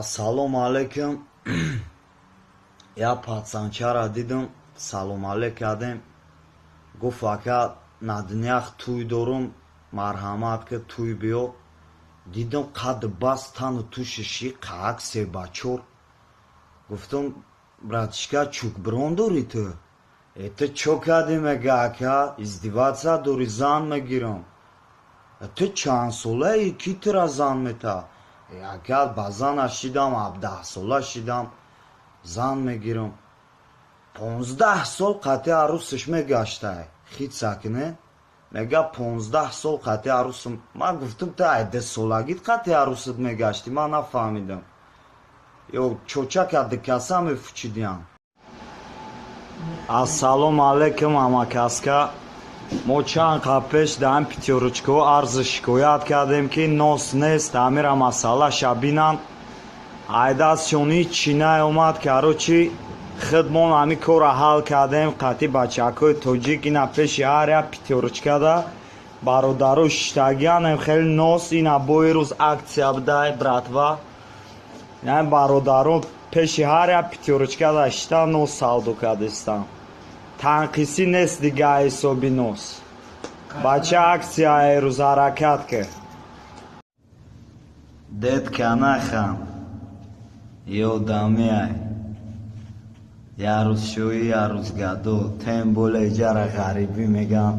Assalomu alaykum. Я пацанчара дидам, салом алейк кардем. Гуфт фақат наднях туй дорум, марҳамат ки туй биё. Дидам қад бас тану тушиши қаак себачор. Гуфтам, братишка, чукброн дори ту? Ту чо карди мега ака? Издеваться дори, зан мегирам. Ту чанд солаи, ки тура зан мета? Ака ба зана шидам, 17 сола шидам, зан мегирам. 15 сол қати арусиш мегаштай. Хит сакне? Мега 15 сол қати арусим. Ман гуфтам та 10 солагит қати арусит мегашти, ман нафаҳмидам. Ё чочака дикаса мефучидиям. Ассалому алейкум амакаска. мо чанд қабл пеш дар питёрочко арзи шикоят кардем ки нос нест, амира масъалаша бинанд. айдасёни чинай омад карочи хидмон ҳами кора ҳал кардем. қатъи бачакҳои тоҷик ина пеши ҳаря питёрочкада бародару шиштагиянем хеле нос. ина бои рӯз аксия будай братва. яъне бародару пеши ҳаря питёрочкада шита нос савдо кардистанд. танқисӣ нест дига ҳисоби нос. бача аксияи рӯз ҳаракат ке. детка нахан ёдамиай. як рӯз шӯӣ, як рӯз гадо. тем боле ҷара ғарибӣ мегам.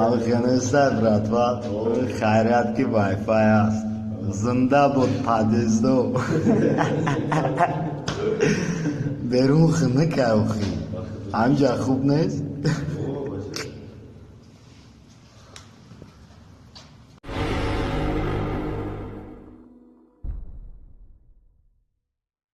алхинеста братва, хайрат ки вайфай аст. зинда буд падездо. берун хина кай охи. ҳамҷа хуб нест?